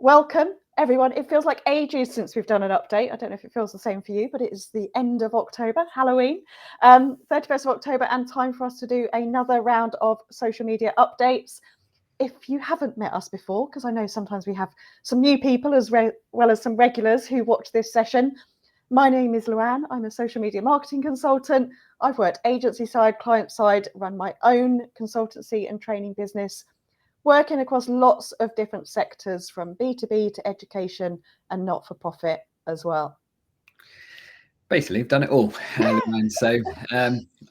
Welcome, everyone. It feels like ages since we've done an update. I don't know if it feels the same for you, but it is the end of October, Halloween, 31st of October, and time for us to do another round of social media updates. If you haven't met us before, because I know sometimes we have some new people as well as some regulars who watch this session, my name is Luan. I'm a social media marketing consultant. I've worked agency side, client side, run my own consultancy and training business, working across lots of different sectors from B2B to education and not-for-profit as well. Basically, I've done it all. So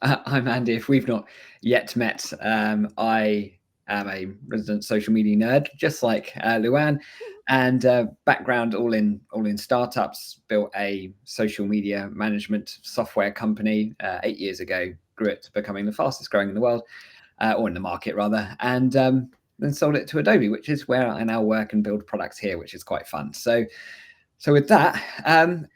I'm Andy. If we've not yet met, I am a resident social media nerd, just like Luan, and background all in startups. Built a social media management software company 8 years ago. Grew it to becoming the fastest growing in the world, or in the market rather, and then sold it to Adobe, which is where I now work and build products here, which is quite fun. So with that,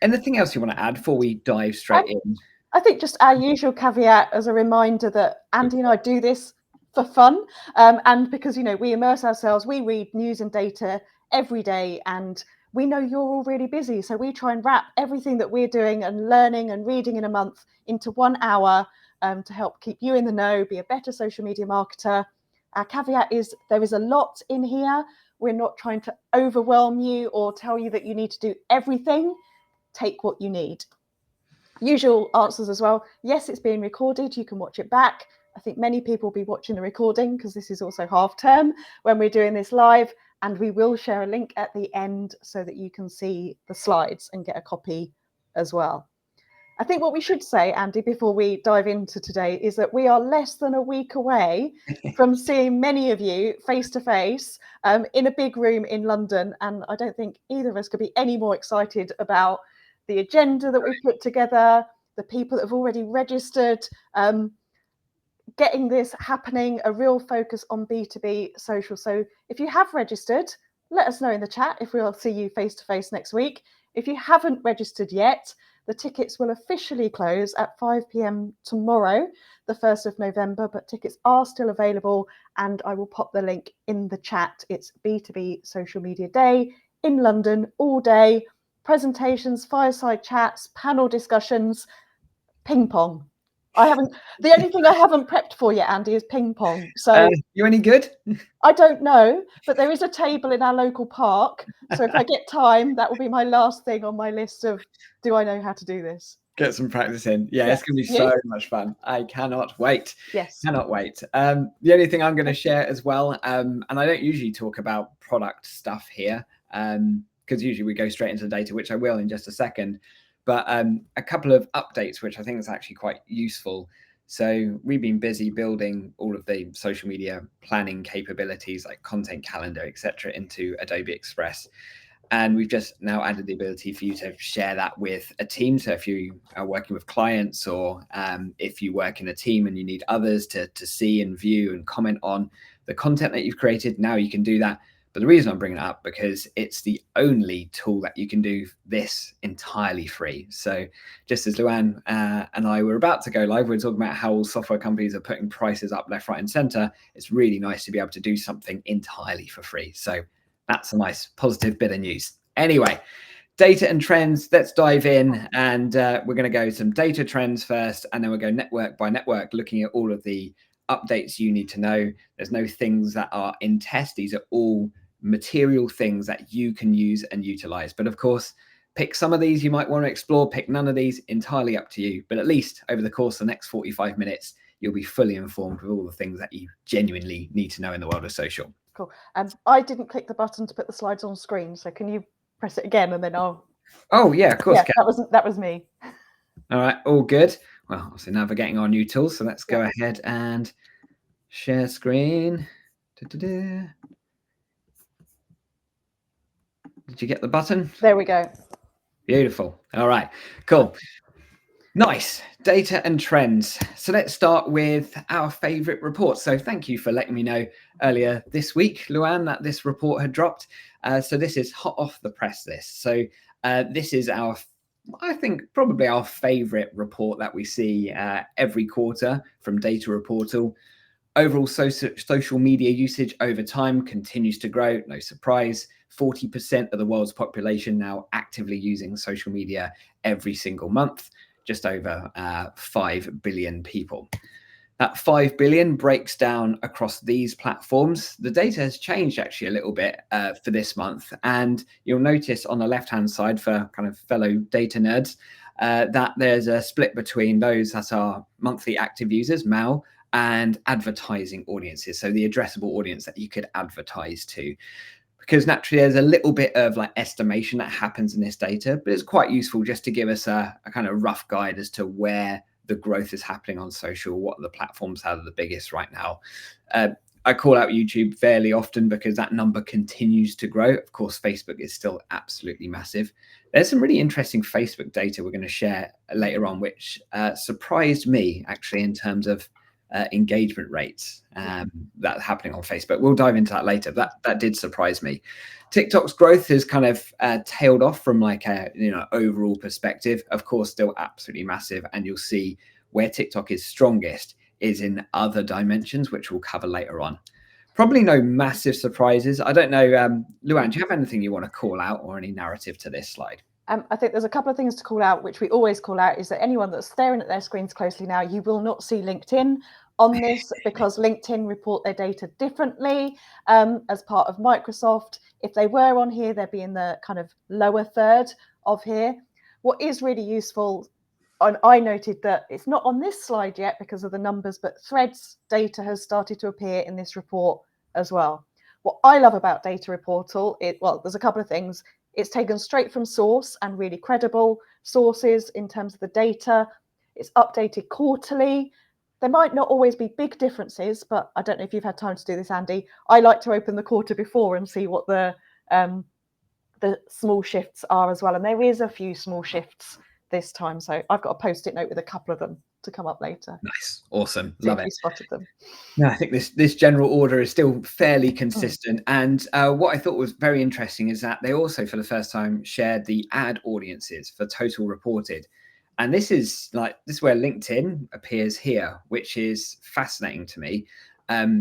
anything else you want to add before we dive straight in? I think just our usual caveat as a reminder that Andy and I do this for fun, and because, you know, we immerse ourselves, we read news and data every day, and we know you're all really busy. So we try and wrap everything that we're doing and learning and reading in a month into 1 hour to help keep you in the know, be a better social media marketer. Our caveat is there is a lot in here. We're not trying to overwhelm you or tell you that you need to do everything. Take what you need. Usual answers as well. Yes, it's being recorded. You can watch it back. I think many people will be watching the recording because this is also half term when we're doing this live. And we will share a link at the end so that you can see the slides and get a copy as well. I think what we should say, Andy, before we dive into today, is that we are less than a week away from seeing many of you face to face in a big room in London. And I don't think either of us could be any more excited about the agenda that we've put together, the people that have already registered, getting this happening, a real focus on B2B social. So if you have registered, let us know in the chat if we'll see you face to face next week. If you haven't registered yet, the tickets will officially close at 5 p.m. tomorrow, the 1st of November, but tickets are still available, and I will pop the link in the chat. It's B2B Social Media Day in London all day. Presentations, fireside chats, panel discussions, ping pong. The only thing I haven't prepped for yet, Andy, is ping pong. So you any good? I don't know, but there is a table in our local park. So if I get time, that will be my last thing on my list of, do I know how to do this? Get some practice in. Yeah, it's going to be so much fun. I cannot wait. Yes. Cannot wait. The only thing I'm going to share as well, and I don't usually talk about product stuff here, because usually we go straight into the data, which I will in just a second. But a couple of updates, which I think is actually quite useful. So we've been busy building all of the social media planning capabilities like content calendar, etc., into Adobe Express. And we've just now added the ability for you to share that with a team. So if you are working with clients, or if you work in a team and you need others to see and view and comment on the content that you've created, now you can do that. But the reason I'm bringing it up, because it's the only tool that you can do this entirely free. So just as Luan and I were about to go live, we're talking about how all software companies are putting prices up left, right, and center. It's really nice to be able to do something entirely for free. So that's a nice positive bit of news. Anyway, data and trends, let's dive in. And we're going to go some data trends first, and then we'll go network by network, looking at all of the updates you need to know. There's no things that are in test. These are all material things that you can use and utilize. But of course, pick some of these you might want to explore, pick none of these, entirely up to you. But at least over the course of the next 45 minutes, you'll be fully informed with all the things that you genuinely need to know in the world of social. Cool. I didn't click the button to put the slides on screen, so can you press it again and then I'll... Oh yeah, of course. Yeah, that was me. All right, all good. Well, obviously navigating our new tools, so let's go ahead and share screen. Did you get the button? There we go. Beautiful. All right, cool. Nice. Data and trends. So let's start with our favorite report. So thank you for letting me know earlier this week, Luan, that this report had dropped. So this is hot off the press list. So this is I think probably our favorite report that we see every quarter from Data Reportal. Overall social media usage over time continues to grow, no surprise. 40% of the world's population now actively using social media every single month, just over 5 billion people. That 5 billion breaks down across these platforms. The data has changed actually a little bit for this month. And you'll notice on the left-hand side, for kind of fellow data nerds, that there's a split between those that are monthly active users, MAU, and advertising audiences. So the addressable audience that you could advertise to. Because naturally there's a little bit of like estimation that happens in this data, but it's quite useful just to give us a kind of rough guide as to where the growth is happening on social, what are the platforms that are the biggest right now. I call out YouTube fairly often because that number continues to grow. Of course, Facebook is still absolutely massive. There's some really interesting Facebook data we're going to share later on, which surprised me actually in terms of engagement rates that are happening on Facebook. We'll dive into that later. That did surprise me. TikTok's growth has kind of tailed off from like a overall perspective. Of course, still absolutely massive, and you'll see where TikTok is strongest is in other dimensions, which we'll cover later on. Probably no massive surprises. I don't know, Luan, do you have anything you want to call out or any narrative to this slide? I think there's a couple of things to call out, which we always call out, is that anyone that's staring at their screens closely now, you will not see LinkedIn on this because LinkedIn report their data differently as part of Microsoft. If they were on here, they'd be in the kind of lower third of here. What is really useful, and I noted that it's not on this slide yet because of the numbers, but Threads data has started to appear in this report as well. What I love about Data Reportal, there's a couple of things. It's taken straight from source and really credible sources in terms of the data. It's updated quarterly. There might not always be big differences, but I don't know if you've had time to do this, Andy. I like to open the quarter before and see what the small shifts are as well. And there is a few small shifts this time. So I've got a Post-it note with a couple of them to come up later. Nice. Awesome. Love it. You spotted them. No, I think this general order is still fairly consistent. And what I thought was very interesting is that they also, for the first time, shared the ad audiences for total reported. And this is where LinkedIn appears here, which is fascinating to me.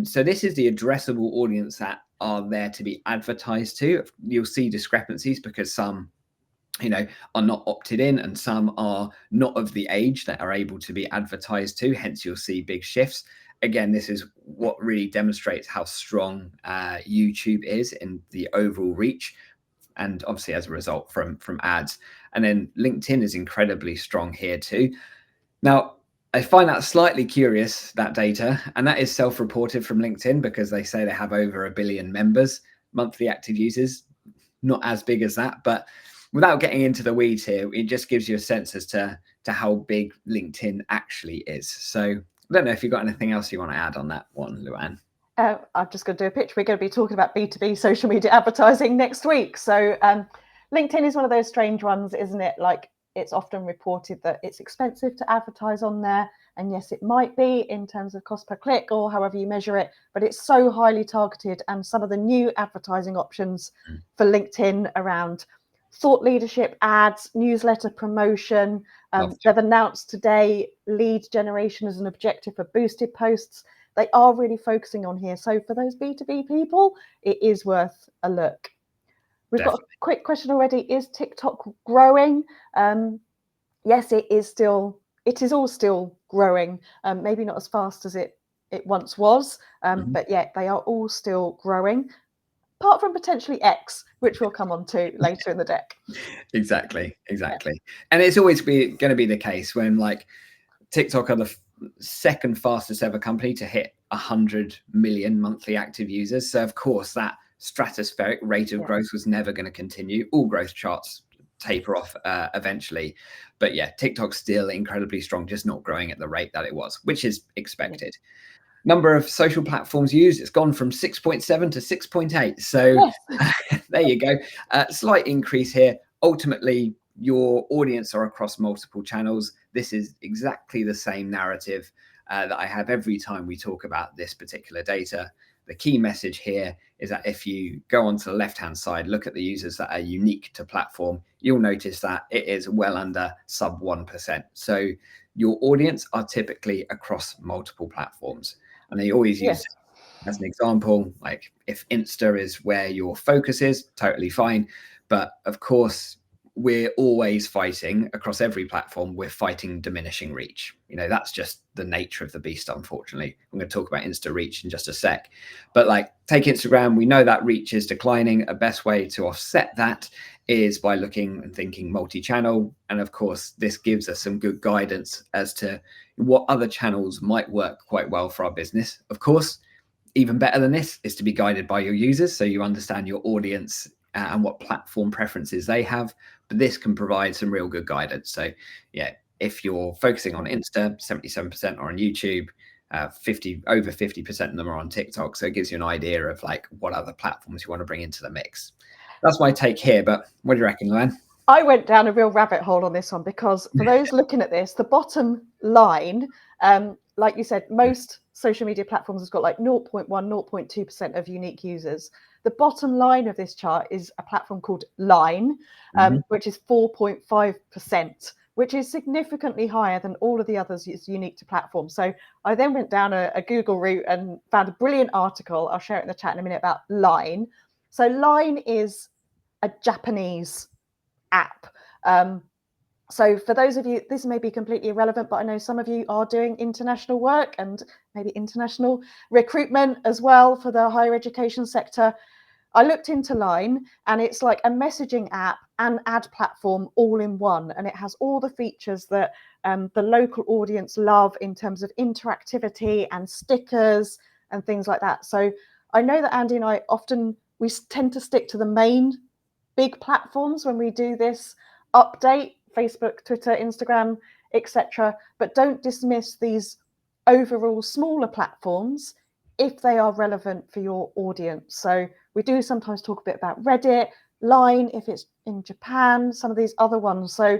So this is the addressable audience that are there to be advertised to. You'll see discrepancies because some are not opted in and some are not of the age that are able to be advertised to. Hence, you'll see big shifts. Again, this is what really demonstrates how strong YouTube is in the overall reach, and obviously as a result from ads. And then LinkedIn is incredibly strong here too. Now, I find that slightly curious, that data, and that is self-reported from LinkedIn because they say they have over 1 billion members, monthly active users. Not as big as that, but without getting into the weeds here, it just gives you a sense as to how big LinkedIn actually is. So I don't know if you've got anything else you want to add on that one, Luan. I'm just going to do a pitch. We're going to be talking about B2B social media advertising next week. So LinkedIn is one of those strange ones, isn't it? Like, it's often reported that it's expensive to advertise on there. And yes, it might be in terms of cost per click or however you measure it, but it's so highly targeted. And some of the new advertising options for LinkedIn around thought leadership ads, newsletter promotion. They've announced today lead generation as an objective for boosted posts. They are really focusing on here. So for those B2B people, it is worth a look. We've got a quick question already. Is TikTok growing? Yes, it is all still growing. Maybe not as fast as it once was, but yeah, they are all still growing. Apart from potentially X, which we'll come on to later in the deck. Exactly. Yeah. And it's always going to be the case when like TikTok are the second fastest ever company to hit 100 million monthly active users. So of course that stratospheric rate of growth was never going to continue. All growth charts taper off eventually. But yeah, TikTok's still incredibly strong, just not growing at the rate that it was, which is expected. Number of social platforms used, it's gone from 6.7 to 6.8. So there you go. Slight increase here. Ultimately, your audience are across multiple channels. This is exactly the same narrative that I have every time we talk about this particular data. The key message here is that if you go onto the left-hand side, look at the users that are unique to platform, you'll notice that it is well under sub 1%. So your audience are typically across multiple platforms. And they always use as an example, like if Insta is where your focus is, totally fine. But of course, we're always fighting across every platform. We're fighting diminishing reach. That's just the nature of the beast, unfortunately. I'm going to talk about Insta reach in just a sec. But like, take Instagram, we know that reach is declining. A best way to offset that is by looking and thinking multi-channel. And of course, this gives us some good guidance as to what other channels might work quite well for our business. Of course, even better than this is to be guided by your users, so you understand your audience and what platform preferences they have. But this can provide some real good guidance. So yeah, if you're focusing on Insta, 77% are on YouTube, over 50% of them are on TikTok. So it gives you an idea of like what other platforms you want to bring into the mix. That's my take here, but what do you reckon, Luan? I went down a real rabbit hole on this one, because for those looking at this, the bottom line, like you said, most social media platforms has got like 0.1, 0.2% of unique users. The bottom line of this chart is a platform called Line, which is 4.5%, which is significantly higher than all of the others is unique to platforms. So I then went down a Google route and found a brilliant article. I'll share it in the chat in a minute about Line. So Line is a Japanese app. So for those of you, this may be completely irrelevant, but I know some of you are doing international work and maybe international recruitment as well for the higher education sector. I looked into Line, and it's like a messaging app and ad platform all in one. And it has all the features that the local audience love in terms of interactivity and stickers and things like that. So I know that Andy and I we tend to stick to the main big platforms when we do this update: Facebook, Twitter, Instagram, etc. But don't dismiss these overall smaller platforms if they are relevant for your audience. So we do sometimes talk a bit about Reddit, Line if it's in Japan, some of these other ones. So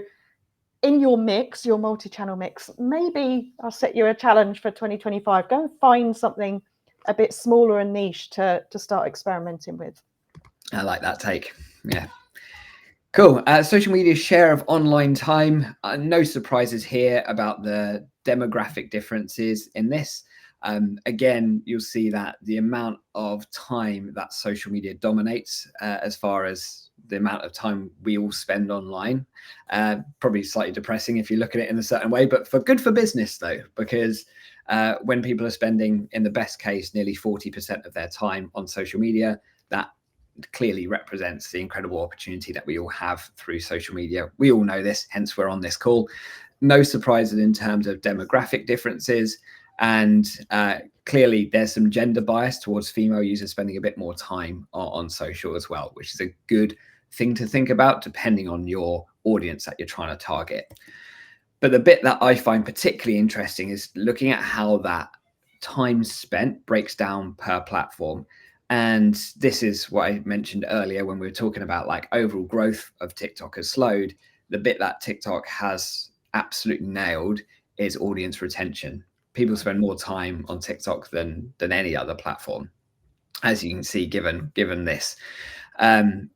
in your mix, your multi-channel mix, maybe I'll set you a challenge for 2025. Go and find something a bit smaller and niche to start experimenting with. I like that take. Yeah. Cool. Social media share of online time. No surprises here about the demographic differences in this. Again, you'll see that the amount of time that social media dominates as far as the amount of time we all spend online, probably slightly depressing if you look at it in a certain way, but good for business though, because when people are spending, in the best case, nearly 40% of their time on social media, that clearly represents the incredible opportunity that we all have through social media. We all know this, hence we're on this call. No surprises in terms of demographic differences. And clearly there's some gender bias towards female users spending a bit more time on social as well, which is a good thing to think about depending on your audience that you're trying to target. But the bit that I find particularly interesting is looking at how that time spent breaks down per platform. And this is what I mentioned earlier when we were talking about like overall growth of TikTok has slowed. The bit that TikTok has absolutely nailed is audience retention. People spend more time on TikTok than any other platform, as you can see, given this.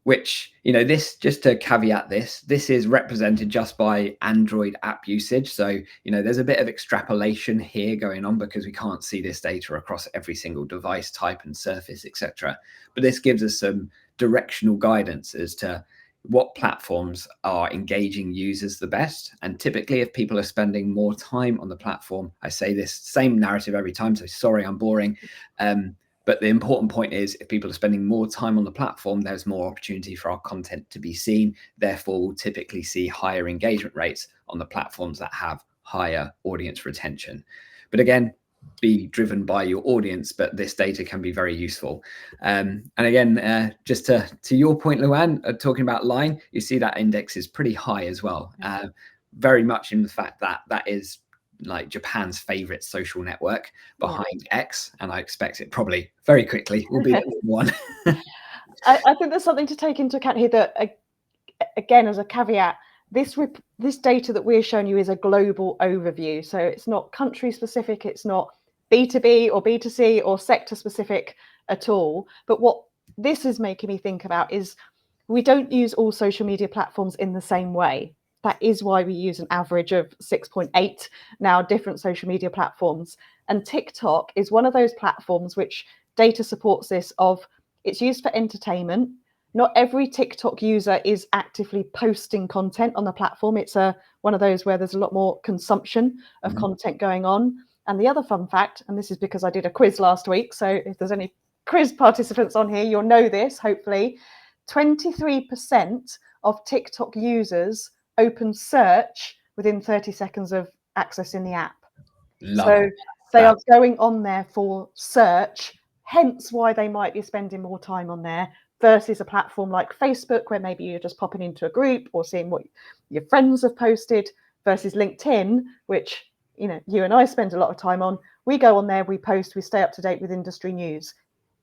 Which, this, just to caveat this is represented just by Android app usage. So, there's a bit of extrapolation here going on because we can't see this data across every single device type and surface, etc. But this gives us some directional guidance as to what platforms are engaging users the best. And typically, if people are spending more time on the platform, I say this same narrative every time, so sorry I'm boring. But the important point is, if people are spending more time on the platform, there's more opportunity for our content to be seen. Therefore, we'll typically see higher engagement rates on the platforms that have higher audience retention. But again, be driven by your audience, but this data can be very useful. And again, just to your point, Luan, talking about Line, you see that index is pretty high as well. Very much in the fact that that is like Japan's favorite social network behind X, and I expect it probably very quickly will be the one. I think there's something to take into account here that, again, as a caveat, this data that we're showing you is a global overview. So it's not country specific, it's not B2B or B2C or sector specific at all. But what this is making me think about is we don't use all social media platforms in the same way. That is why we use an average of 6.8 now different social media platforms. And TikTok is one of those platforms which data supports this of it's used for entertainment. Not every TikTok user is actively posting content on the platform. It's one of those where there's a lot more consumption of content going on. And the other fun fact, and this is because I did a quiz last week, so if there's any quiz participants on here, you'll know this, hopefully. 23% of TikTok users open search within 30 seconds of accessing the app. So they are going on there for search, hence why they might be spending more time on there versus a platform like Facebook, where maybe you're just popping into a group or seeing what your friends have posted, versus LinkedIn, which you and I spend a lot of time on. We go on there, we post, we stay up to date with industry news.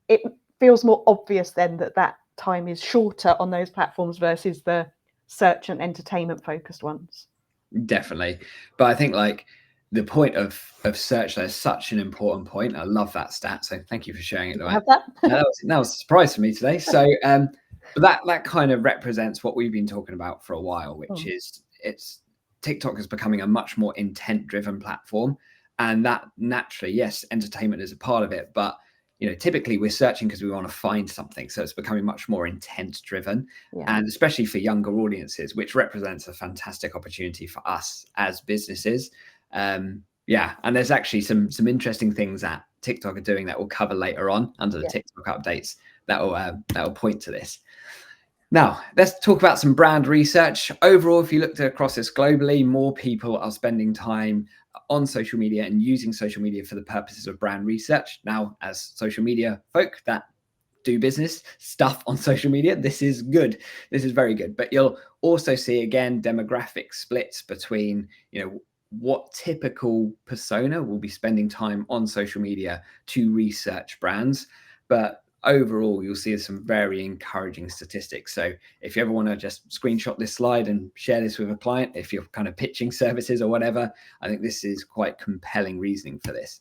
It feels more obvious then that time is shorter on those platforms versus the search and entertainment focused ones. Definitely. But I think like the point of search there is such an important point. I love that stat. So thank you for sharing it, Luan. Have that? that was a surprise for me today. So but that kind of represents what we've been talking about for a while, which is TikTok is becoming a much more intent driven platform. And that naturally, yes, entertainment is a part of it, but typically we're searching because we want to find something. So it's becoming much more intent driven, and especially for younger audiences, which represents a fantastic opportunity for us as businesses. And there's actually some interesting things that TikTok are doing that we'll cover later on under the TikTok updates that will point to this. Now, let's talk about some brand research. Overall, if you looked across this globally, more people are spending time on social media and using social media for the purposes of brand research. Now, as social media folk that do business stuff on social media, this is good. This is very good. But you'll also see, again, demographic splits between, what typical persona will be spending time on social media to research brands. But overall, you'll see some very encouraging statistics. So if you ever want to just screenshot this slide and share this with a client, if you're kind of pitching services or whatever, I think this is quite compelling reasoning for this.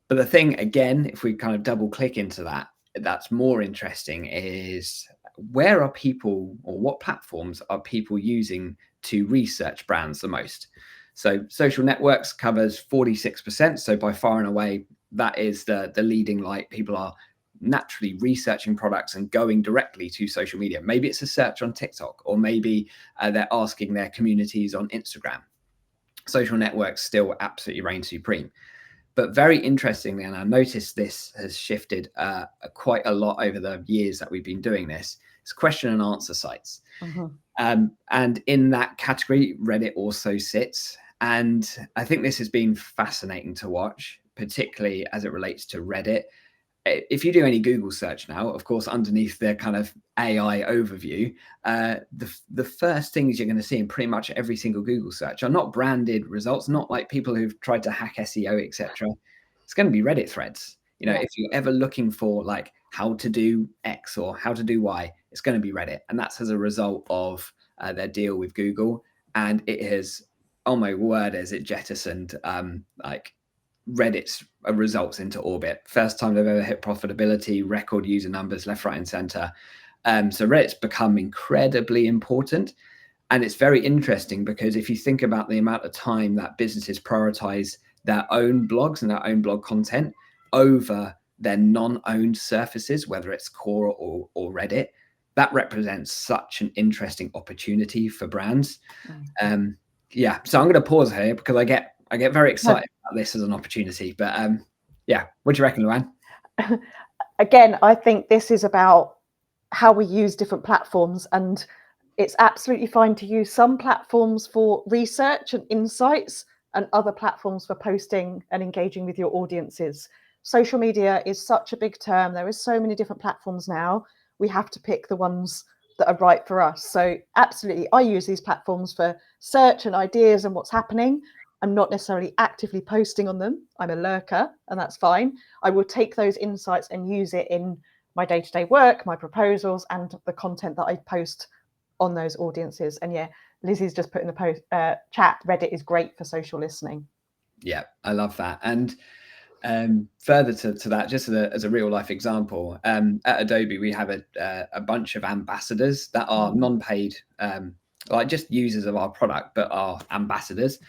But the thing, again, if we kind of double click into that, that's more interesting is where are people, or what platforms are people using to research brands the most? So social networks covers 46%. So by far and away, that is the leading light. People are naturally researching products and going directly to social media. Maybe it's a search on TikTok, or maybe they're asking their communities on Instagram. Social networks still absolutely reign supreme. But very interestingly, and I noticed this has shifted quite a lot over the years that we've been doing this, it's question and answer sites. And in that category, Reddit also sits. And I think this has been fascinating to watch, particularly as it relates to Reddit. If you do any Google search now, of course, underneath their kind of AI overview, the first things you're going to see in pretty much every single Google search are not branded results, not like people who've tried to hack SEO, etc. It's going to be Reddit threads. If you're ever looking for like how to do X or how to do Y, it's going to be Reddit. And that's as a result of their deal with Google. And it has, oh my word, has it jettisoned like Reddit's results into orbit. First time they've ever hit profitability, record user numbers left, right, and center. So Reddit's become incredibly important. And it's very interesting because if you think about the amount of time that businesses prioritize their own blogs and their own blog content over their non-owned surfaces, whether it's Quora or Reddit, that represents such an interesting opportunity for brands. So I'm going to pause here because I get very excited about this as an opportunity. But what do you reckon, Luan? Again, I think this is about how we use different platforms, and it's absolutely fine to use some platforms for research and insights and other platforms for posting and engaging with your audiences. Social media is such a big term. There is so many different platforms now. We have to pick the ones that are right for us. So absolutely, I use these platforms for search and ideas and what's happening. I'm not necessarily actively posting on them. I'm a lurker, and that's fine. I will take those insights and use it in my day-to-day work, my proposals, and the content that I post on those audiences. And Lizzie's just put in the post chat, Reddit is great for social listening. Yeah, I love that. And further to that, just as a real life example, at Adobe, we have a bunch of ambassadors that are non-paid, like just users of our product, but are ambassadors.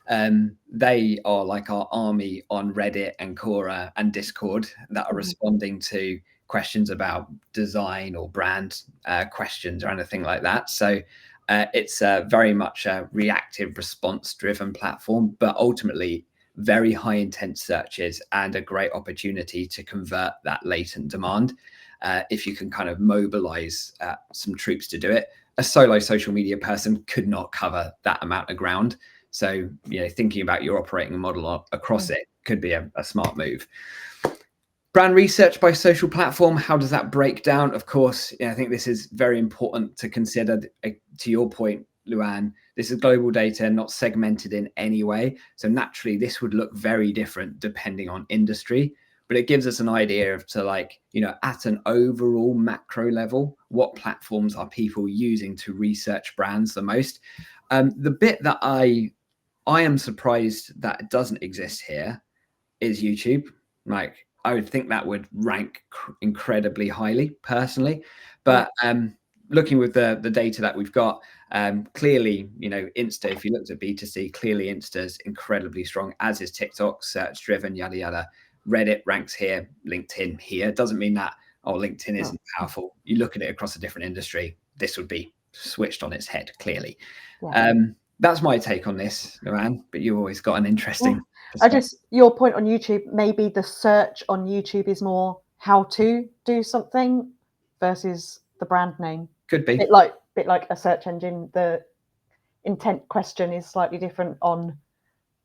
They are like our army on Reddit and Quora and Discord that are responding to questions about design or brand questions or anything like that. So it's very much a reactive response driven platform, but ultimately very high intent searches and a great opportunity to convert that latent demand if you can kind of mobilize some troops to do it. A solo social media person could not cover that amount of ground. So, thinking about your operating model across it could be a smart move. Brand research by social platform, how does that break down? Of course, I think this is very important to consider. To your point, Luan, this is global data, not segmented in any way. So naturally, this would look very different depending on industry. But it gives us an idea of at an overall macro level, what platforms are people using to research brands the most? The bit that I am surprised that it doesn't exist here is YouTube. Like, I would think that would rank incredibly highly personally, but looking with the data that we've got, clearly, Insta, if you looked at B2C, clearly Insta's incredibly strong, as is TikTok, search driven, yada, yada. Reddit ranks here, LinkedIn here. Doesn't mean that, LinkedIn isn't powerful. You look at it across a different industry, this would be switched on its head, clearly. That's my take on this, Luan, but you've always got an interesting your point on YouTube, maybe the search on YouTube is more how to do something versus the brand name. Could be. Bit like a search engine, the intent question is slightly different on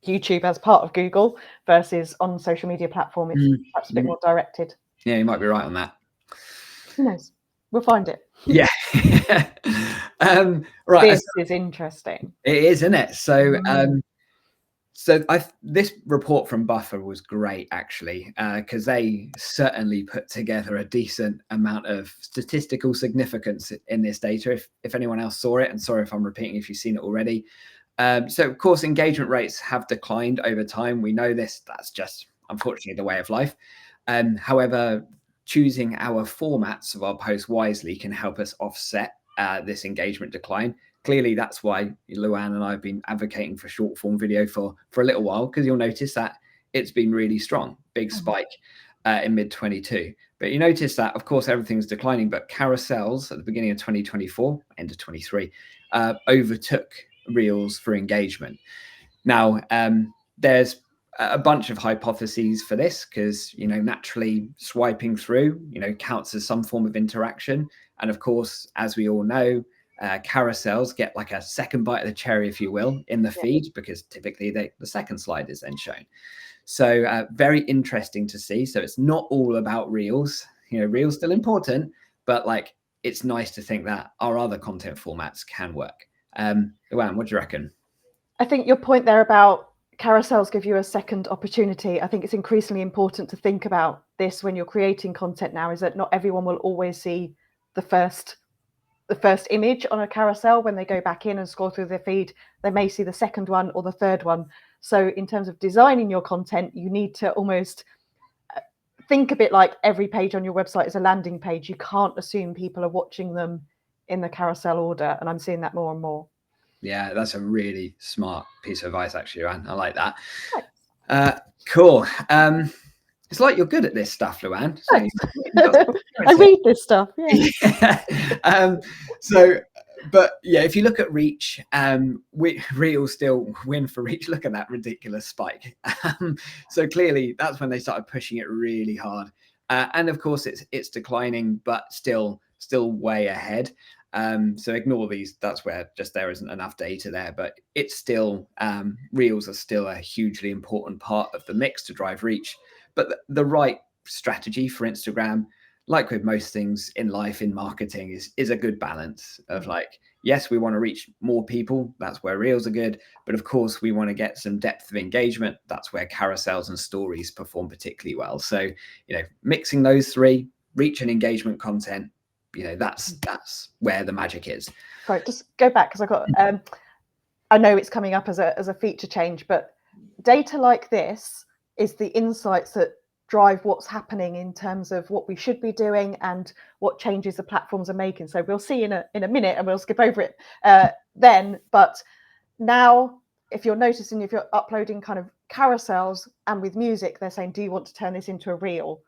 YouTube as part of Google versus on social media platform. It's perhaps a bit more directed. Yeah, you might be right on that. Who knows? We'll find it. Yeah. Right. This is interesting. It is, isn't it? So, this report from Buffer was great, actually, because they certainly put together a decent amount of statistical significance in this data. If anyone else saw it, and sorry if I'm repeating if you've seen it already. So, of course, engagement rates have declined over time. We know this. That's just, unfortunately, the way of life. However, choosing our formats of our posts wisely can help us offset this engagement decline. Clearly, that's why Luan and I have been advocating for short form video for a little while, because you'll notice that it's been really strong, big spike in mid-22. But you notice that, of course, everything's declining, but carousels at the beginning of 2024, end of 23, overtook Reels for engagement. Now, there's a bunch of hypotheses for this, because, naturally swiping through, counts as some form of interaction. And of course, as we all know, carousels get like a second bite of the cherry, if you will, in the feed, because typically the second slide is then shown. So very interesting to see. So it's not all about Reels. Reels still important, but it's nice to think that our other content formats can work. Luan, what do you reckon? I think your point there about carousels give you a second opportunity. I think it's increasingly important to think about this when you're creating content now, is that not everyone will always see the first image on a carousel. When they go back in and scroll through their feed, they may see the second one or the third one. So in terms of designing your content, you need to almost think a bit like every page on your website is a landing page. You can't assume people are watching them in the carousel order. And I'm seeing that more and more. Yeah, that's a really smart piece of advice, actually, Luan. I like that. Cool. It's like you're good at this stuff, Luan. So I read this stuff. Yeah. But yeah, if you look at reach, Reels still win for reach. Look at that ridiculous spike. So clearly, that's when they started pushing it really hard. And of course, it's declining, but still way ahead. So ignore these. That's where just there isn't enough data there, but it's still Reels are still a hugely important part of the mix to drive reach. But the right strategy for Instagram, like with most things in life, in marketing, is a good balance of yes, we want to reach more people. That's where Reels are good. But of course, we want to get some depth of engagement. That's where carousels and stories perform particularly well. So, mixing those three, reach and engagement content, that's where the magic is. Sorry, just go back, because I got I know it's coming up as a feature change, but data like this is the insights that drive what's happening in terms of what we should be doing and what changes the platforms are making. So we'll see in a minute, and we'll skip over it then. But now if you're noticing, if you're uploading kind of carousels and with music, they're saying, do you want to turn this into a reel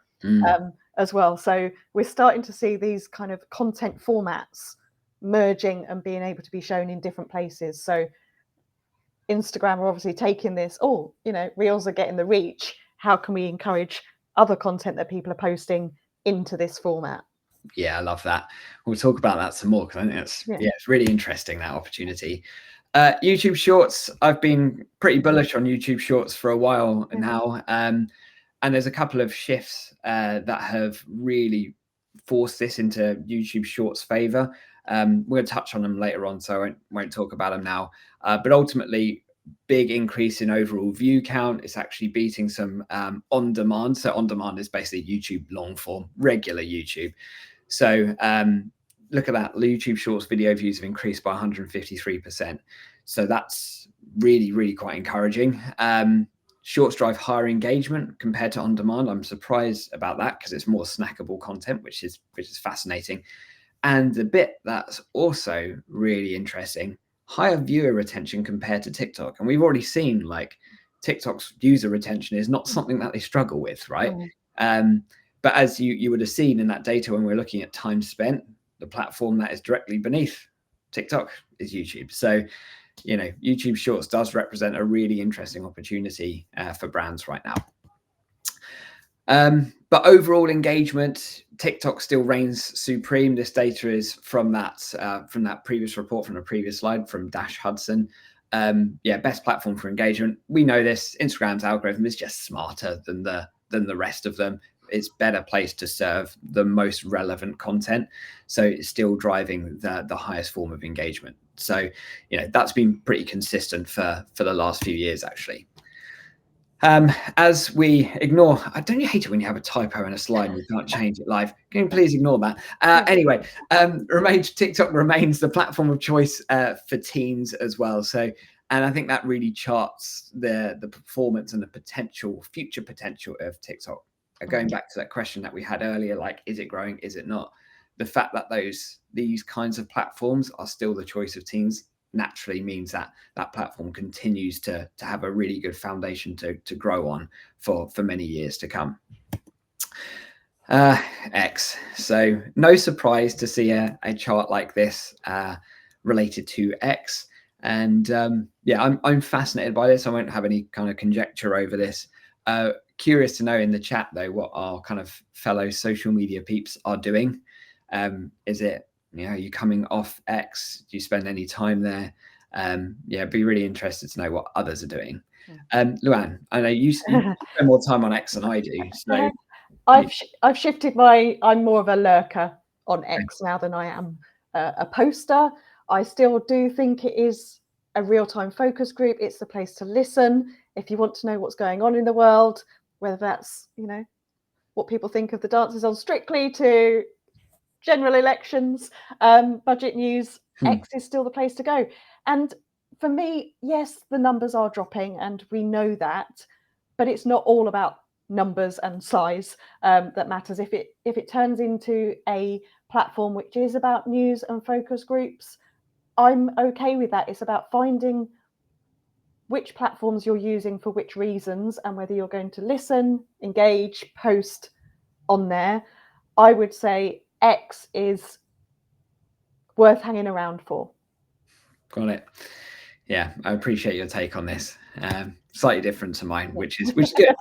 as well? So we're starting to see these kind of content formats merging and being able to be shown in different places. So Instagram are obviously taking this, reels are getting the reach. How can we encourage other content that people are posting into this format? Yeah, I love that. We'll talk about that some more, because I think it's really interesting, that opportunity. YouTube Shorts, I've been pretty bullish on YouTube Shorts for a while now. And there's a couple of shifts that have really forced this into YouTube Shorts' favor. We're going to touch on them later on, so I won't talk about them now. But ultimately, big increase in overall view count. It's actually beating some on demand. So on demand is basically YouTube long form, regular YouTube. So look at that. YouTube Shorts video views have increased by 153%. So that's really, really quite encouraging. Shorts drive higher engagement compared to on demand. I'm surprised about that, because it's more snackable content, which is fascinating. And the bit that's also really interesting, higher viewer retention compared to TikTok. And we've already seen, like, TikTok's user retention is not something that they struggle with, right? But as you would have seen in that data when we're looking at time spent, the platform that is directly beneath TikTok is YouTube. So, YouTube Shorts does represent a really interesting opportunity for brands right now. But overall engagement, TikTok still reigns supreme. This data is from that previous report, from a previous slide from Dash Hudson. Best platform for engagement. We know this. Instagram's algorithm is just smarter than the rest of them. It's better placed to serve the most relevant content. So it's still driving the highest form of engagement. So, that's been pretty consistent for the last few years, actually. As we ignore, don't you hate it when you have a typo in a slide and you can't change it live? Can you please ignore that? Anyway, TikTok remains the platform of choice for teens as well. So, and I think that really charts the performance and the future potential of TikTok. Going back to that question that we had earlier, like, is it growing? Is it not? The fact that these kinds of platforms are still the choice of teens naturally means that platform continues to have a really good foundation to grow on for many years to come. X. So no surprise to see a chart like this related to X. And I'm fascinated by this. I won't have any kind of conjecture over this. Curious to know in the chat, though, what our kind of fellow social media peeps are doing. Is it, are you coming off X? Do you spend any time there? Be really interested to know what others are doing. Luan, I know you spend more time on X than I do. So I've shifted I'm more of a lurker on X now than I am a poster. I still do think it is a real-time focus group. It's the place to listen if you want to know what's going on in the world, whether that's, what people think of the dances on Strictly to general elections, budget news. X is still the place to go. And for me, yes, the numbers are dropping and we know that, but it's not all about numbers and size that matters. If it turns into a platform which is about news and focus groups, I'm okay with that. It's about finding which platforms you're using for which reasons and whether you're going to listen, engage, post on there. I would say X is worth hanging around for. Got it. Yeah, I appreciate your take on this. Slightly different to mine, which is good.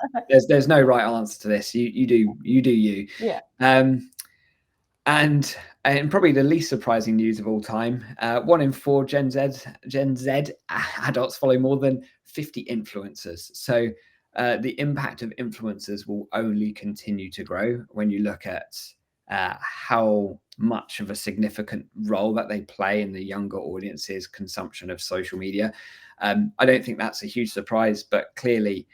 There's no right answer to this. You do you. Yeah. And probably the least surprising news of all time, 1 in 4 Gen Z adults follow more than 50 influencers. So the impact of influencers will only continue to grow when you look at how much of a significant role that they play in the younger audience's consumption of social media. I don't think that's a huge surprise, but clearly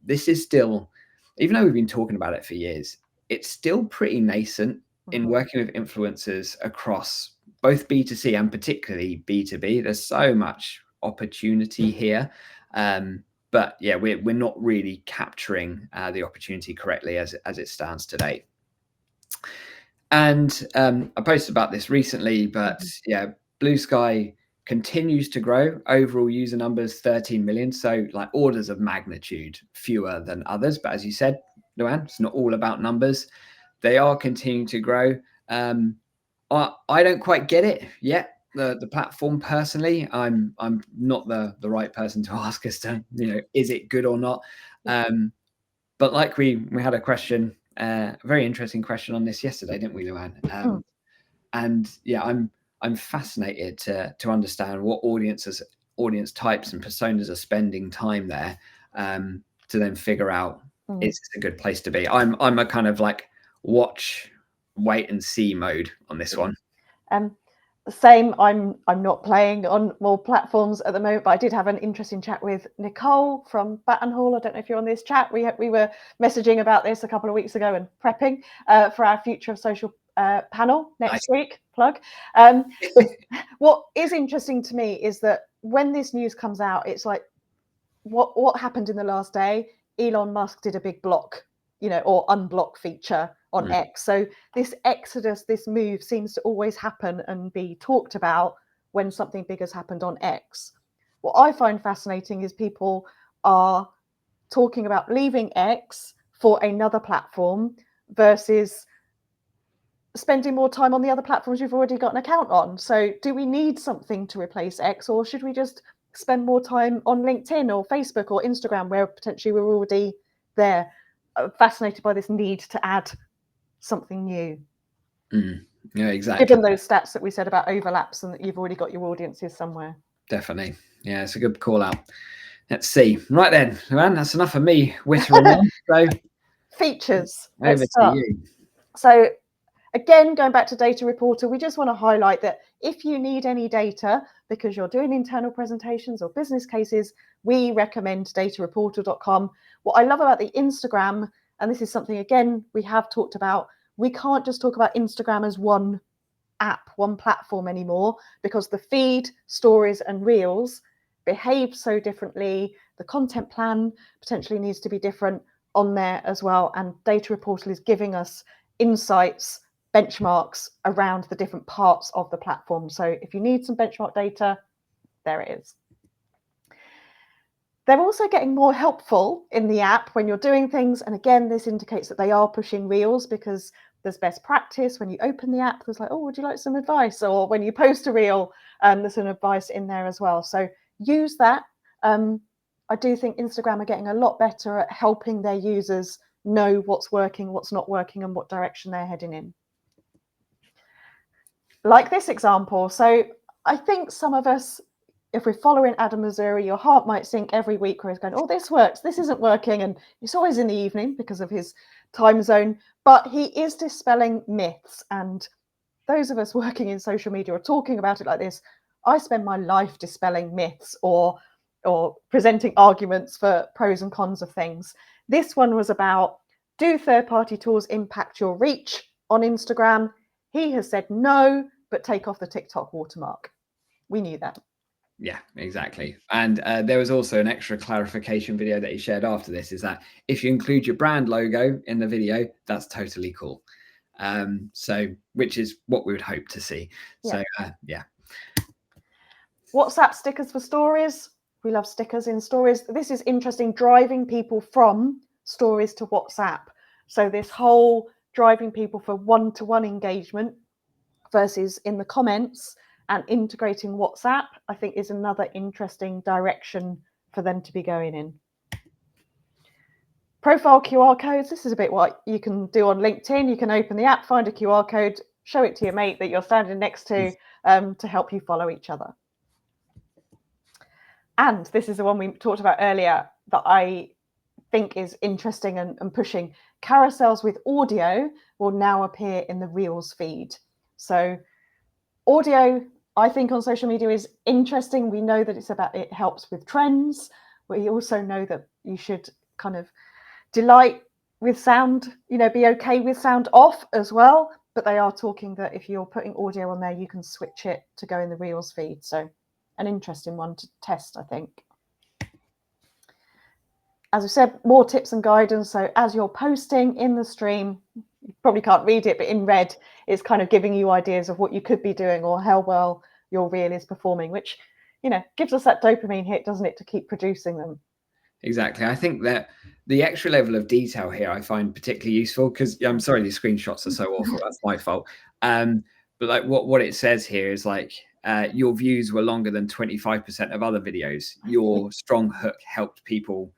this is still, even though we've been talking about it for years, it's still pretty nascent in working with influencers across both B2C and particularly B2B. There's so much opportunity here. But yeah, we're not really capturing the opportunity correctly as it stands today. And I posted about this recently, but yeah, Bluesky continues to grow. Overall user numbers 13 million, so like orders of magnitude fewer than others. But as you said, Luan, it's not all about numbers. They are continuing to grow. I don't quite get it yet. The platform personally, I'm not the right person to ask as to, you know, is it good or not? But like we had a question, a very interesting question on this yesterday, didn't we, Luan? And yeah, I'm fascinated to understand what audience types and personas are spending time there, to then figure out is this a good place to be. I'm a kind of like watch, wait and see mode on this one. Same. I'm not playing on more platforms at the moment, but I did have an interesting chat with Nicole from Baton Hall. I don't know if you're on this chat. We were messaging about this a couple of weeks ago and prepping for our Future of Social panel next week. Plug. What is interesting to me is that when this news comes out, it's like what happened in the last day. Elon Musk did a big block, you know, or unblock feature on X. So this exodus, this move seems to always happen and be talked about when something big has happened on X. What I find fascinating is people are talking about leaving X for another platform versus spending more time on the other platforms you've already got an account on. So do we need something to replace X, or should we just spend more time on LinkedIn or Facebook or Instagram where potentially we're already there? Fascinated by this need to add something new. Yeah, exactly. Given those stats that we said about overlaps and that you've already got your audiences somewhere. Definitely. Yeah, it's a good call out. Let's see. Right then, Luan, that's enough of me whittering on. So features. Over to you. So again, going back to Data Reporter, we just want to highlight that if you need any data because you're doing internal presentations or business cases, we recommend datareporter.com. What I love about the Instagram, and this is something, again, we have talked about, we can't just talk about Instagram as one app, one platform anymore, because the feed, stories, and reels behave so differently. The content plan potentially needs to be different on there as well. And Data Reporter is giving us insights, benchmarks around the different parts of the platform. So if you need some benchmark data, there it is. They're also getting more helpful in the app when you're doing things. And again, this indicates that they are pushing reels, because there's best practice. When you open the app, there's like, oh, would you like some advice? Or when you post a reel, there's some advice in there as well. So use that. I do think Instagram are getting a lot better at helping their users know what's working, what's not working, and what direction they're heading in. Like this example. So I think some of us, if we're following Adam Missouri, your heart might sink every week where he's going, oh, this works, this isn't working. And it's always in the evening because of his time zone. But he is dispelling myths. And those of us working in social media are talking about it like this. I spend my life dispelling myths or presenting arguments for pros and cons of things. This one was about, do third-party tools impact your reach on Instagram? He has said no, but take off the TikTok watermark. We knew that. Yeah, exactly. And there was also an extra clarification video that he shared after this, is that if you include your brand logo in the video, that's totally cool. So which is what we would hope to see. Yeah. So yeah. WhatsApp stickers for stories. We love stickers in stories. This is interesting, driving people from stories to WhatsApp. So this whole driving people for one-to-one engagement versus in the comments and integrating WhatsApp, I think is another interesting direction for them to be going in. Profile QR codes. This is a bit what you can do on LinkedIn. You can open the app, find a QR code, show it to your mate that you're standing next to help you follow each other. And this is the one we talked about earlier that I think is interesting and pushing. Carousels with audio will now appear in the Reels feed. So audio, I think, on social media is interesting. We know that it helps with trends. We also know that you should kind of delight with sound, be okay with sound off as well. But they are talking that if you're putting audio on there, you can switch it to go in the Reels feed. So an interesting one to test, I think. As I said, more tips and guidance. So as you're posting in the stream, you probably can't read it, but in red, it's kind of giving you ideas of what you could be doing or how well your reel is performing, which, you know, gives us that dopamine hit, doesn't it, to keep producing them. Exactly. I think that the extra level of detail here I find particularly useful, because I'm sorry, these screenshots are so awful. That's my fault. But like what it says here is like, your views were longer than 25% of other videos. Your strong hook helped people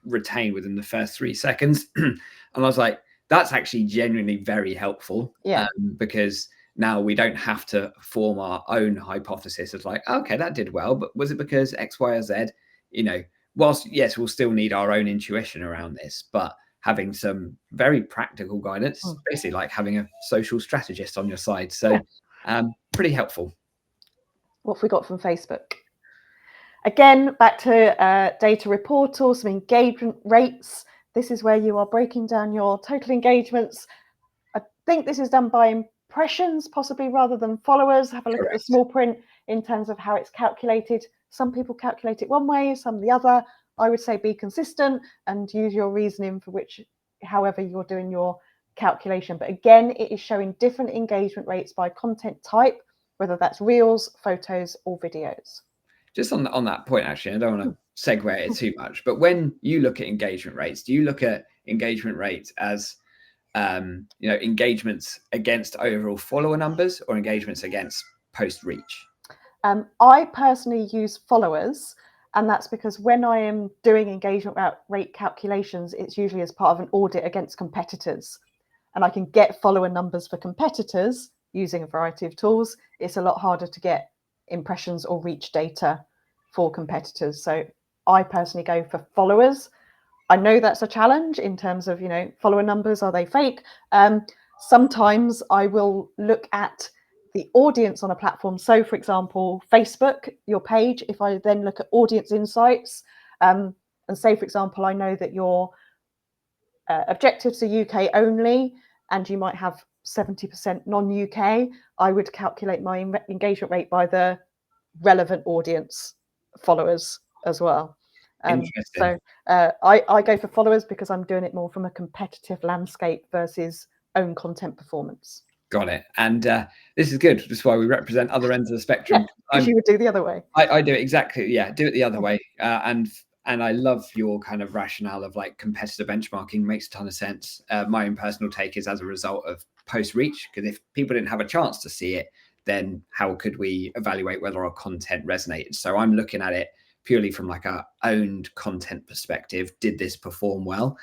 retain within the first 3 seconds. And I was like, that's actually genuinely very helpful. Yeah. Because now we don't have to form our own hypothesis of like, okay, that did well, but was it because X, Y, or Z? You know, whilst yes, we'll still need our own intuition around this, but having some very practical guidance, basically like having a social strategist on your side. So pretty helpful. What have we got from Facebook? Again, back to data reportal, some engagement rates. This is where you are breaking down your total engagements. I think this is done by impressions, possibly, rather than followers. Have a look at the small print in terms of how it's calculated. Some people calculate it one way, some the other. I would say be consistent and use your reasoning for which, however you're doing your calculation. But again, it is showing different engagement rates by content type, whether that's reels, photos, or videos. Just on that point, actually, I don't want to segue it too much, but when you look at engagement rates, do you look at engagement rates as you know, engagements against overall follower numbers or engagements against post reach? I personally use followers, and that's because when I am doing engagement rate calculations, it's usually as part of an audit against competitors, and I can get follower numbers for competitors using a variety of tools. It's a lot harder to get impressions or reach data for competitors. So I personally go for followers. I know that's a challenge in terms of, you know, follower numbers, are they fake? Sometimes I will look at the audience on a platform. So for example, Facebook, your page, if I then look at audience insights, and say, for example, I know that your objectives are UK only, and you might have 70% non-UK, I would calculate my engagement rate by the relevant audience followers as well. Interesting. So I go for followers because I'm doing it more from a competitive landscape versus own content performance. Got it. And this is good. This is why we represent other ends of the spectrum. Because you would do the other way. I do it exactly. Yeah, do it the other way. And I love your kind of rationale of like competitor benchmarking. Makes a ton of sense. My own personal take is as a result of post reach, because if people didn't have a chance to see it, then how could we evaluate whether our content resonated? So I'm looking at it purely from like our owned content perspective. Did this perform well?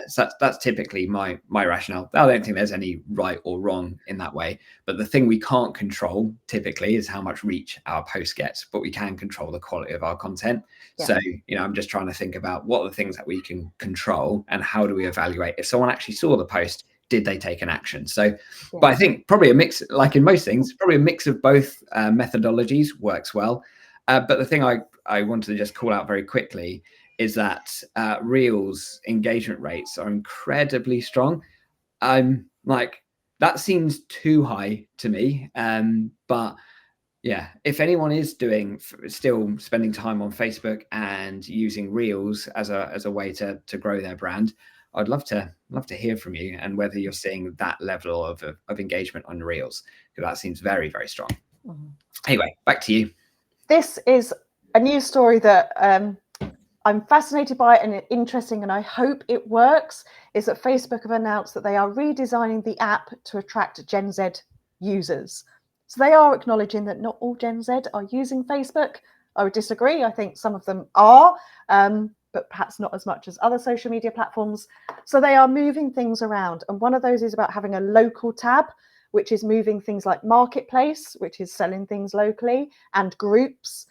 So that's typically my rationale. I don't think there's any right or wrong in that way, but the thing we can't control typically is how much reach our post gets, but we can control the quality of our content. So, you know, I'm just trying to think about what are the things that we can control and how do we evaluate if someone actually saw the post, did they take an action? So, but I think probably a mix, like in most things, probably a mix of both methodologies works well. But the thing I wanted to just call out very quickly is that Reels engagement rates are incredibly strong. I'm like, that seems too high to me. But yeah, if anyone is still spending time on Facebook and using Reels as a way to grow their brand, I'd love to hear from you and whether you're seeing that level of engagement on Reels, because that seems very, very strong. Anyway, back to you. This is a news story that I'm fascinated by and interesting, and I hope it works, is that Facebook have announced that they are redesigning the app to attract Gen Z users. So they are acknowledging that not all Gen Z are using Facebook. I would disagree. I think some of them are, but perhaps not as much as other social media platforms. So they are moving things around. And one of those is about having a local tab, which is moving things like Marketplace, which is selling things locally, and groups,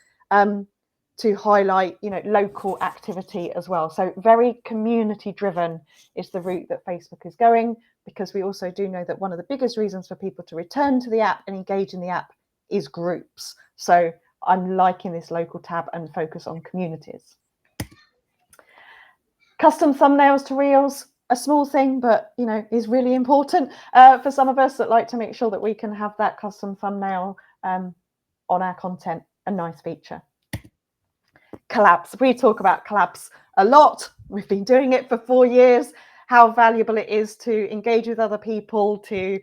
to highlight, you know, local activity as well. So very community driven is the route that Facebook is going, because we also do know that one of the biggest reasons for people to return to the app and engage in the app is groups. So I'm liking this local tab and focus on communities. Custom thumbnails to Reels, a small thing, but, you know, is really important for some of us that like to make sure that we can have that custom thumbnail on our content, a nice feature. Collabs. We talk about collabs a lot. We've been doing it for 4 years, how valuable it is to engage with other people, to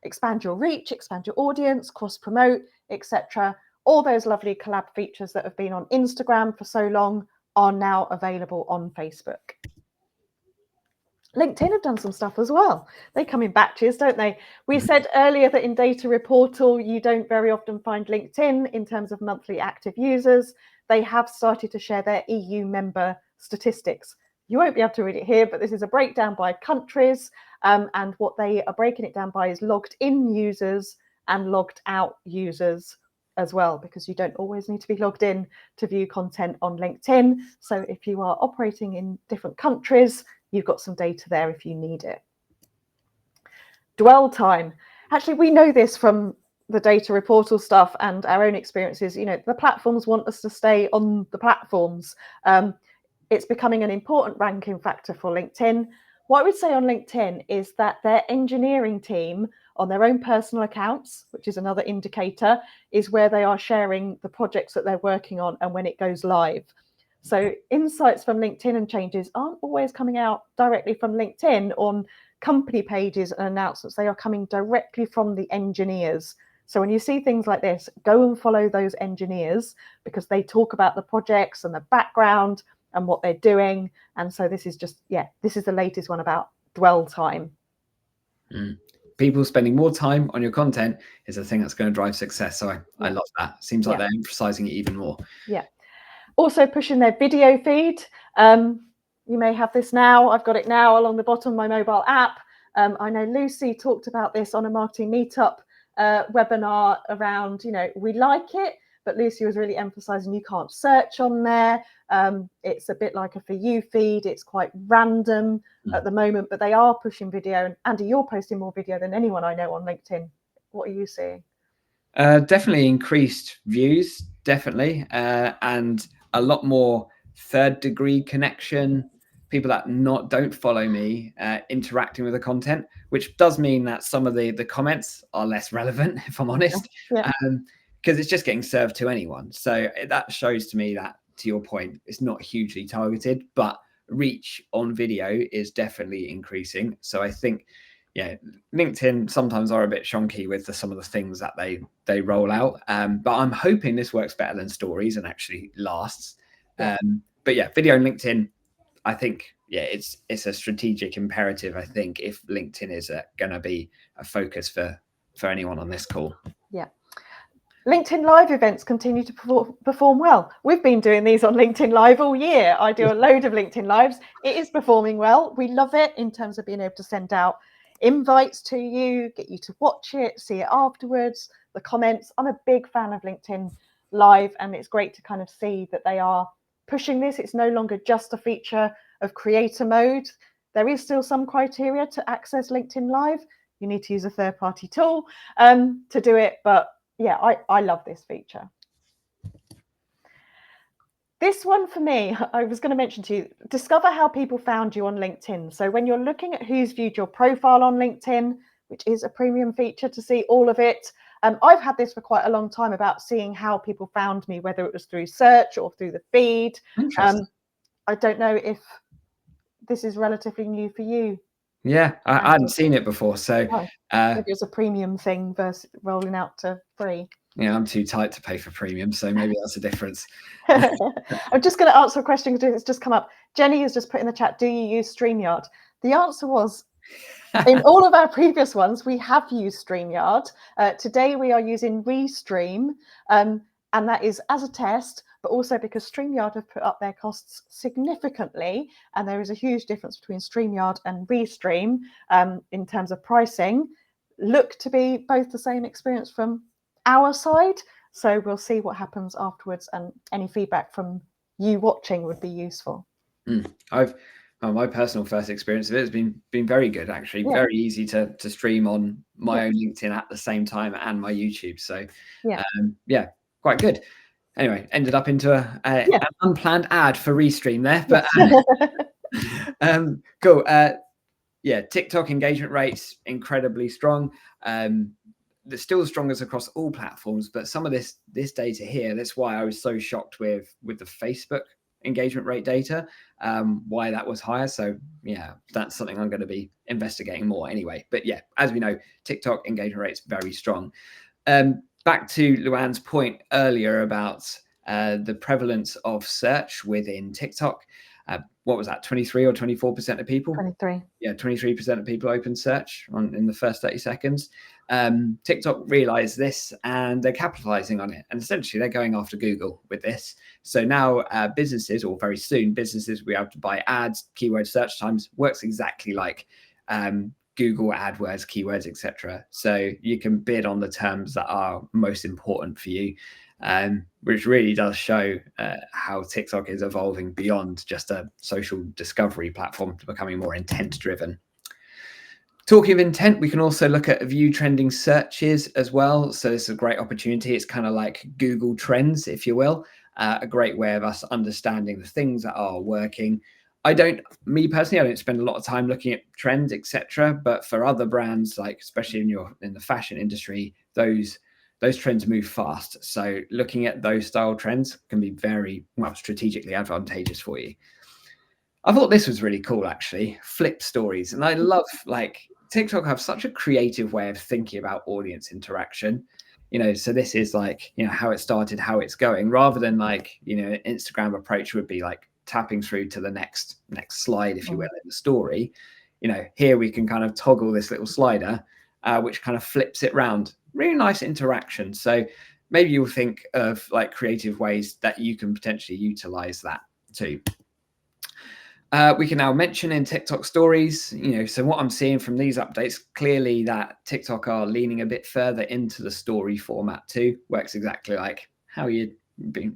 expand your reach, expand your audience, cross promote, etc. All those lovely collab features that have been on Instagram for so long are now available on Facebook. LinkedIn have done some stuff as well. They come in batches, don't they? We said earlier that in Data Reportal, you don't very often find LinkedIn in terms of monthly active users. They have started to share their EU member statistics. You won't be able to read it here, but this is a breakdown by countries. And what they are breaking it down by is logged in users and logged out users as well, because you don't always need to be logged in to view content on LinkedIn. So if you are operating in different countries, you've got some data there if you need it. Dwell time. Actually, we know this from the Data Reportal stuff and our own experiences. You know, the platforms want us to stay on the platforms. It's becoming an important ranking factor for LinkedIn. What I would say on LinkedIn is that their engineering team on their own personal accounts, which is another indicator, is where they are sharing the projects that they're working on and when it goes live. So insights from LinkedIn and changes aren't always coming out directly from LinkedIn on company pages and announcements. They are coming directly from the engineers. So when you see things like this, go and follow those engineers, because they talk about the projects and the background and what they're doing. And so this is just, this is the latest one about dwell time. People spending more time on your content is the thing that's going to drive success. So I love that. Seems like they're emphasizing it even more. Yeah. Also pushing their video feed. You may have this now. I've got it now along the bottom of my mobile app. I know Lucy talked about this on a marketing meetup webinar around, you know, we like it, but Lucy was really emphasizing you can't search on there. It's a bit like a For You feed. It's quite random at the moment, but they are pushing video. And Andy, you're posting more video than anyone I know on LinkedIn. What are you seeing? Definitely increased views, definitely, and a lot more third degree connection, people that don't follow me interacting with the content, which does mean that some of the comments are less relevant, if I'm honest, because it's just getting served to anyone. So that shows to me that, to your point, it's not hugely targeted, but reach on video is definitely increasing. So I think, LinkedIn sometimes are a bit shonky with some of the things that they roll out. But I'm hoping this works better than stories and actually lasts. But video and LinkedIn, I think, it's a strategic imperative. I think if LinkedIn is going to be a focus for anyone on this call. Yeah. LinkedIn Live events continue to perform well. We've been doing these on LinkedIn Live all year. I do a load of LinkedIn Lives. It is performing well. We love it in terms of being able to send out invites to you, get you to watch it, see it afterwards, the comments. I'm a big fan of LinkedIn Live, and it's great to kind of see that they are pushing this. It's no longer just a feature of creator mode. There is still some criteria to access LinkedIn Live. You need to use a third-party tool to do it, but I love this feature. This one for me, I was going to mention to you, discover how people found you on LinkedIn. So when you're looking at who's viewed your profile on LinkedIn, which is a premium feature to see all of it. I've had this for quite a long time about seeing how people found me, whether it was through search or through the feed. I don't know if this is relatively new for you. Yeah, I hadn't seen it before. So maybe it's a premium thing versus rolling out to free. Yeah, I'm too tight to pay for premium, so maybe that's a difference. I'm just going to answer a question because it's just come up. Jenny has just put in the chat, do you use StreamYard? The answer was, in all of our previous ones, we have used StreamYard. Today we are using Restream, and that is as a test, but also because StreamYard have put up their costs significantly, and there is a huge difference between StreamYard and Restream in terms of pricing. Look to be both the same experience from our side, so we'll see what happens afterwards, and any feedback from you watching would be useful. My personal first experience of it has been very good, actually. Very easy to stream on my own LinkedIn at the same time and my YouTube, so quite good. Anyway, ended up into an unplanned ad for Restream there, but cool. TikTok engagement rates incredibly strong. They're still the strongest across all platforms, but some of this data here, that's why I was so shocked with the Facebook engagement rate data, why that was higher. So yeah, that's something I'm going to be investigating more anyway. But yeah, as we know, TikTok engagement rate's very strong. Back to Luan's point earlier about the prevalence of search within TikTok. What was that, 23 or 24% of people? 23. Yeah, 23% of people open search in the first 30 seconds. TikTok realized this and they're capitalizing on it. And essentially they're going after Google with this. So now businesses, or very soon, businesses will be able to buy ads, keyword search times, works exactly like Google AdWords, keywords, etc. So you can bid on the terms that are most important for you, which really does show how TikTok is evolving beyond just a social discovery platform to becoming more intent driven. Talking of intent, we can also look at view trending searches as well. So it's a great opportunity. It's kind of like Google Trends, if you will, a great way of us understanding the things that are working. Me personally, I don't spend a lot of time looking at trends, etc. But for other brands, like especially in the fashion industry, those trends move fast. So looking at those style trends can be very strategically advantageous for you. I thought this was really cool, actually. Flip stories. And I love, like, TikTok have such a creative way of thinking about audience interaction. So this is like, how it started, how it's going, rather than like, an Instagram approach would be like tapping through to the next slide, if you will, in the story. Here we can kind of toggle this little slider, which kind of flips it round. Really nice interaction. So maybe you'll think of like creative ways that you can potentially utilize that too. We can now mention in TikTok stories, so what I'm seeing from these updates, clearly that TikTok are leaning a bit further into the story format too. Works exactly like how you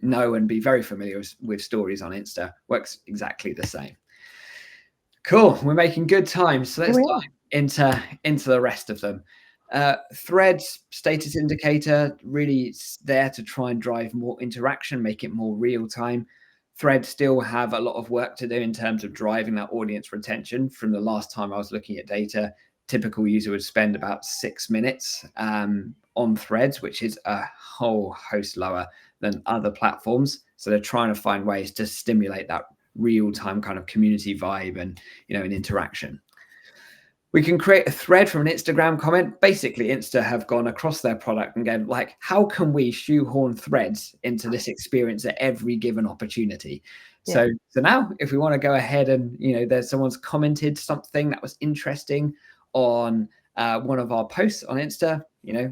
know and be very familiar with stories on Insta. Works exactly the same. Cool. We're making good time. So let's dive into the rest of them. Threads status indicator, really there to try and drive more interaction, make it more real time. Threads still have a lot of work to do in terms of driving that audience retention. From the last time I was looking at data, typical user would spend about 6 minutes on Threads, which is a whole host lower than other platforms. So they're trying to find ways to stimulate that real-time kind of community vibe and an interaction. We can create a thread from an Instagram comment. Basically, Insta have gone across their product and gone like, how can we shoehorn threads into this experience at every given opportunity? Yeah. So now if we want to go ahead and, there's someone's commented something that was interesting on one of our posts on Insta,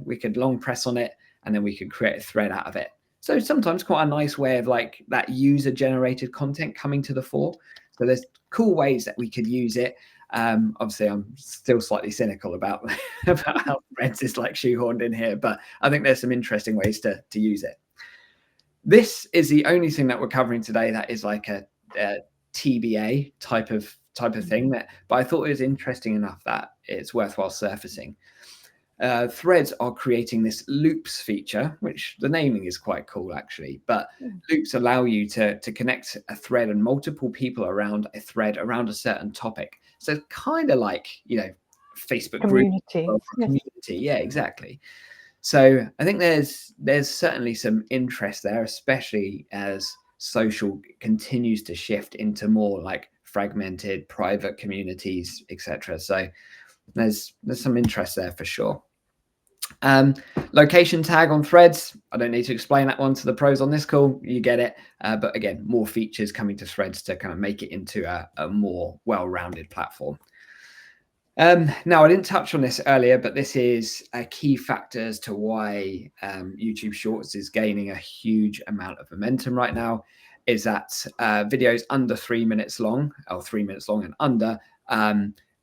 we could long press on it and then we could create a thread out of it. So sometimes quite a nice way of like that user generated content coming to the fore. So there's cool ways that we could use it. Obviously, I'm still slightly cynical about how Threads is like shoehorned in here, but I think there's some interesting ways to use it. This is the only thing that we're covering today that is like a TBA type of thing. But I thought it was interesting enough that it's worthwhile surfacing. Threads are creating this loops feature, which the naming is quite cool actually, but loops allow you to connect a thread and multiple people around a thread around a certain topic. So it's kind of like, Facebook community. Community. Yeah, exactly. So I think there's certainly some interest there, especially as social continues to shift into more like fragmented private communities, etc. So there's some interest there for sure. Location tag on Threads. I don't need to explain that one to the pros on this call. You get it. But again, more features coming to Threads to kind of make it into a more well-rounded platform. Now, I didn't touch on this earlier, but this is a key factor as to why YouTube Shorts is gaining a huge amount of momentum right now, is that videos under 3 minutes long, or 3 minutes long and under,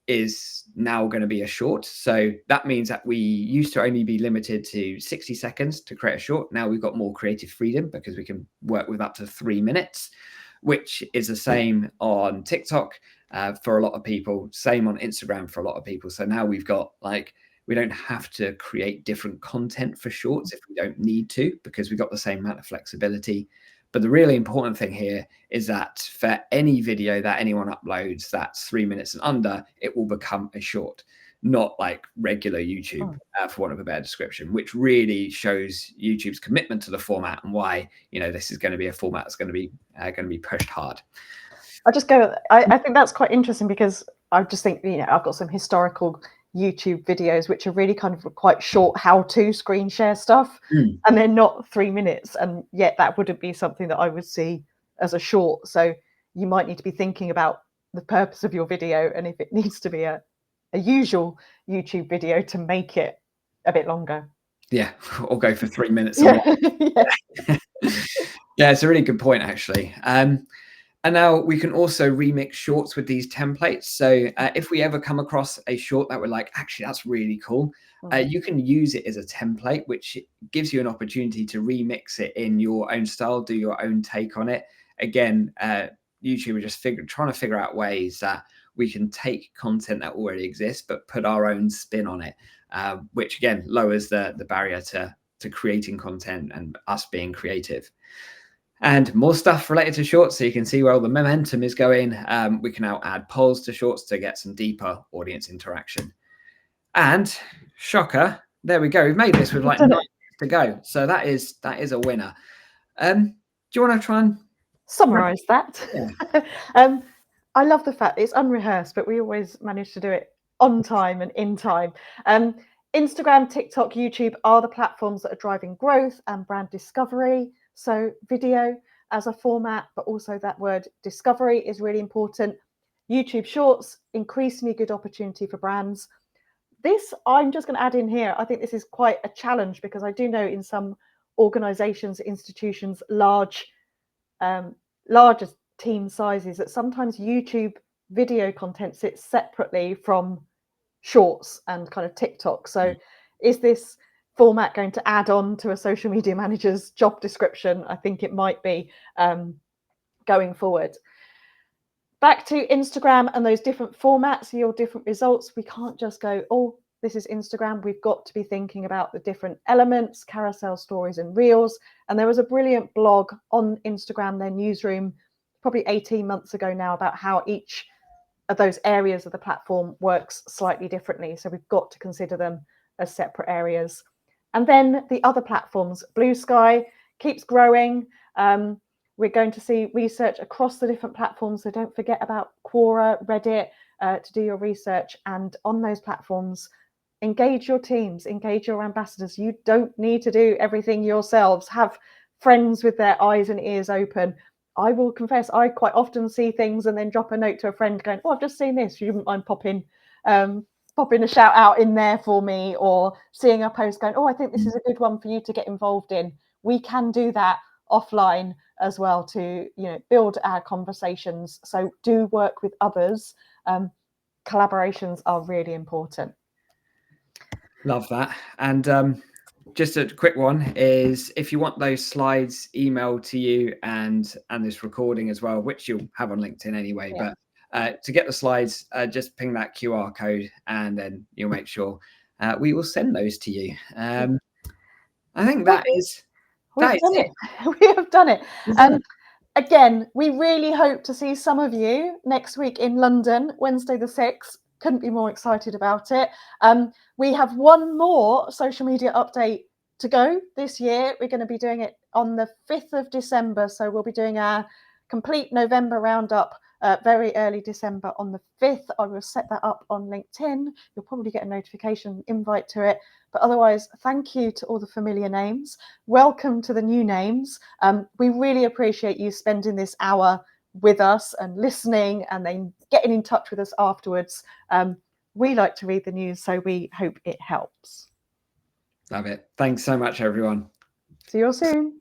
is now going to be a short. So that means that we used to only be limited to 60 seconds to create a short. Now we've got more creative freedom because we can work with up to 3 minutes, which is the same on TikTok for a lot of people, same on Instagram for a lot of people. So now we've got like, we don't have to create different content for shorts if we don't need to, because we've got the same amount of flexibility. But the really important thing here is that for any video that anyone uploads that's 3 minutes and under, it will become a short. not like regular YouTube, for want of a better description, which really shows YouTube's commitment to the format and why, you know, this is going to be a format that's going to be pushed hard. I think that's quite interesting, because I just think, you know, I've got some historical YouTube videos which are really kind of quite short how-to screen share stuff, and they're not 3 minutes, and yet that wouldn't be something that I would see as a short. So you might need to be thinking about the purpose of your video, and if it needs to be a usual YouTube video, to make it a bit longer. Yeah, or go for 3 minutes. Yeah. Yeah, it's a really good point, actually. And now we can also remix shorts with these templates. So if we ever come across a short that we're like, actually, that's really cool, you can use it as a template, which gives you an opportunity to remix it in your own style, do your own take on it. Again, YouTube are just trying to figure out ways that we can take content that already exists, but put our own spin on it, which again lowers the barrier to creating content and us being creative. And more stuff related to shorts, so you can see where all the momentum is going. We can now add polls to shorts to get some deeper audience interaction. And shocker, there we go. We've made this with like 9 minutes to go. So that is a winner. Do you want to try and summarize that? Yeah. I love the fact it's unrehearsed, but we always manage to do it on time and in time. Instagram, TikTok, YouTube are the platforms that are driving growth and brand discovery. So video as a format, but also that word discovery is really important. YouTube Shorts, increasingly good opportunity for brands. This, I'm just going to add in here, I think this is quite a challenge, because I do know in some organizations, institutions, larger team sizes, that sometimes YouTube video content sits separately from shorts and kind of TikTok. So is this format going to add on to a social media manager's job description? I think it might be going forward. Back to Instagram and those different formats, your different results. We can't just go, oh, this is Instagram. We've got to be thinking about the different elements, carousel stories and reels. And there was a brilliant blog on Instagram, their newsroom, probably 18 months ago now, about how each of those areas of the platform works slightly differently. So we've got to consider them as separate areas. And then the other platforms, Bluesky keeps growing. We're going to see research across the different platforms. So don't forget about Quora, Reddit, to do your research. And on those platforms, engage your teams, engage your ambassadors. You don't need to do everything yourselves. Have friends with their eyes and ears open. I will confess, I quite often see things and then drop a note to a friend going, oh, I've just seen this. You wouldn't mind popping a shout out in there for me, or seeing a post going, oh, I think this is a good one for you to get involved in. We can do that offline as well to, you know, build our conversations. So do work with others. Collaborations are really important. Love that. And just a quick one is, if you want those slides emailed to you and this recording as well, which you'll have on LinkedIn anyway, yeah. But to get the slides, just ping that QR code and then you'll make sure we will send those to you. I think that is it. We have done it. Again, we really hope to see some of you next week in London, Wednesday the 6th. Couldn't be more excited about it. We have one more social media update to go this year. We're going to be doing it on the 5th of December. So we'll be doing our complete November roundup very early December on the 5th. I will set that up on LinkedIn. You'll probably get a notification invite to it. But otherwise, thank you to all the familiar names. Welcome to the new names. We really appreciate you spending this hour with us and listening and then getting in touch with us afterwards. We like to read the news, so we hope it helps. Love it. Thanks so much, everyone. See you all soon.